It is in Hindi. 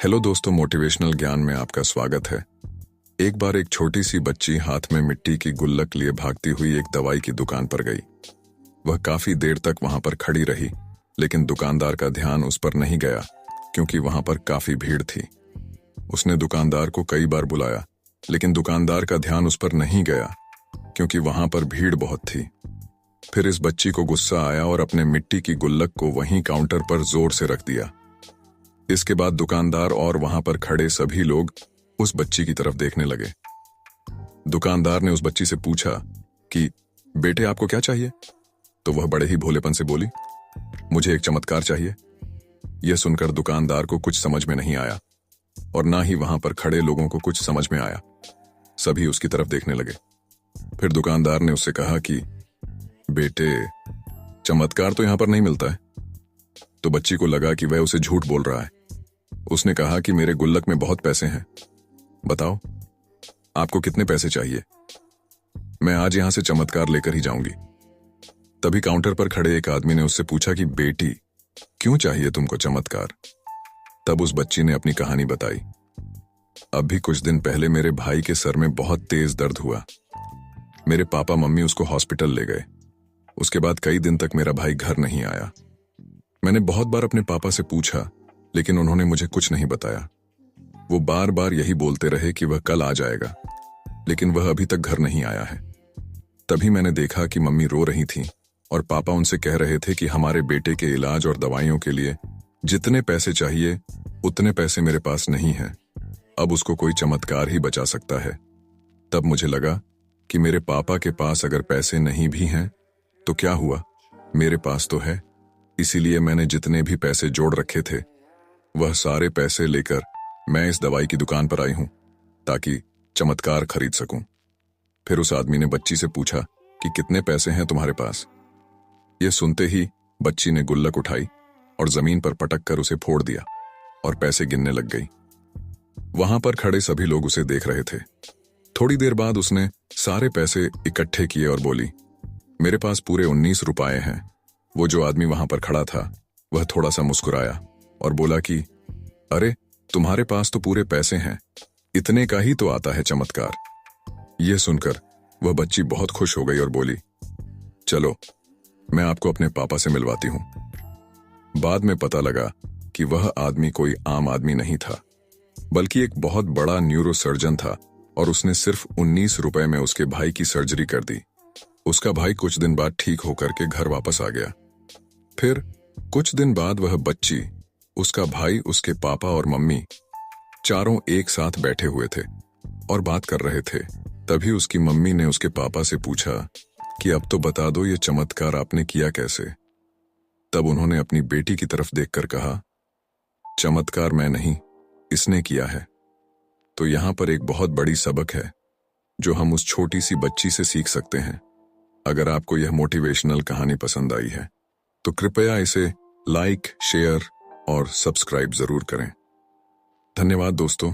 हेलो दोस्तों, मोटिवेशनल ज्ञान में आपका स्वागत है। एक बार एक छोटी सी बच्ची हाथ में मिट्टी की गुल्लक लिए भागती हुई एक दवाई की दुकान पर गई। वह काफी देर तक वहां पर खड़ी रही, लेकिन दुकानदार का ध्यान उस पर नहीं गया क्योंकि वहां पर काफी भीड़ थी। उसने दुकानदार को कई बार बुलाया, लेकिन दुकानदार का ध्यान उस पर नहीं गया क्योंकि वहां पर भीड़ बहुत थी। फिर इस बच्ची को गुस्सा आया और अपने मिट्टी की गुल्लक को वहीं काउंटर पर जोर से रख दिया। इसके बाद दुकानदार और वहां पर खड़े सभी लोग उस बच्ची की तरफ देखने लगे। दुकानदार ने उस बच्ची से पूछा कि बेटे, आपको क्या चाहिए? तो वह बड़े ही भोलेपन से बोली, मुझे एक चमत्कार चाहिए। यह सुनकर दुकानदार को कुछ समझ में नहीं आया और ना ही वहां पर खड़े लोगों को कुछ समझ में आया। सभी उसकी तरफ देखने लगे। फिर दुकानदार ने उससे कहा कि बेटे, चमत्कार तो यहां पर नहीं मिलता है। तो बच्ची को लगा कि वह उसे झूठ बोल रहा है। उसने कहा कि मेरे गुल्लक में बहुत पैसे हैं, बताओ आपको कितने पैसे चाहिए? मैं आज यहां से चमत्कार लेकर ही जाऊंगी। तभी काउंटर पर खड़े एक आदमी ने उससे पूछा कि बेटी, क्यों चाहिए तुमको चमत्कार? तब उस बच्ची ने अपनी कहानी बताई। अभी कुछ दिन पहले मेरे भाई के सर में बहुत तेज दर्द हुआ। मेरे पापा मम्मी उसको हॉस्पिटल ले गए। उसके बाद कई दिन तक मेरा भाई घर नहीं आया। मैंने बहुत बार अपने पापा से पूछा, लेकिन उन्होंने मुझे कुछ नहीं बताया। वो बार बार यही बोलते रहे कि वह कल आ जाएगा, लेकिन वह अभी तक घर नहीं आया है। तभी मैंने देखा कि मम्मी रो रही थीं और पापा उनसे कह रहे थे कि हमारे बेटे के इलाज और दवाइयों के लिए जितने पैसे चाहिए उतने पैसे मेरे पास नहीं हैं। अब उसको कोई चमत्कार ही बचा सकता है। तब मुझे लगा कि मेरे पापा के पास अगर पैसे नहीं भी हैं तो क्या हुआ, मेरे पास तो है। इसीलिए मैंने जितने भी पैसे जोड़ रखे थे वह सारे पैसे लेकर मैं इस दवाई की दुकान पर आई हूं ताकि चमत्कार खरीद सकूं। फिर उस आदमी ने बच्ची से पूछा कि कितने पैसे हैं तुम्हारे पास? यह सुनते ही बच्ची ने गुल्लक उठाई और जमीन पर पटक कर उसे फोड़ दिया और पैसे गिनने लग गई। वहां पर खड़े सभी लोग उसे देख रहे थे। थोड़ी देर बाद उसने सारे पैसे इकट्ठे किए और बोली, मेरे पास पूरे 19 रुपए हैं। वो जो आदमी वहां पर खड़ा था वह थोड़ा सा मुस्कुराया और बोला कि अरे, तुम्हारे पास तो पूरे पैसे हैं, इतने का ही तो आता है चमत्कार। यह सुनकर वह बच्ची बहुत खुश हो गई और बोली, चलो मैं आपको अपने पापा से मिलवाती हूं। बाद में पता लगा कि वह आदमी कोई आम आदमी नहीं था, बल्कि एक बहुत बड़ा न्यूरोसर्जन था और उसने सिर्फ 19 रुपए में उसके भाई की सर्जरी कर दी। उसका भाई कुछ दिन बाद ठीक होकर के घर वापस आ गया। फिर कुछ दिन बाद वह बच्ची, उसका भाई, उसके पापा और मम्मी चारों एक साथ बैठे हुए थे और बात कर रहे थे। तभी उसकी मम्मी ने उसके पापा से पूछा कि अब तो बता दो, ये चमत्कार आपने किया कैसे? तब उन्होंने अपनी बेटी की तरफ देखकर कहा, चमत्कार मैं नहीं, इसने किया है। तो यहां पर एक बहुत बड़ी सबक है जो हम उस छोटी सी बच्ची से सीख सकते हैं। अगर आपको यह मोटिवेशनल कहानी पसंद आई है तो कृपया इसे लाइक, शेयर और सब्सक्राइब जरूर करें। धन्यवाद दोस्तों।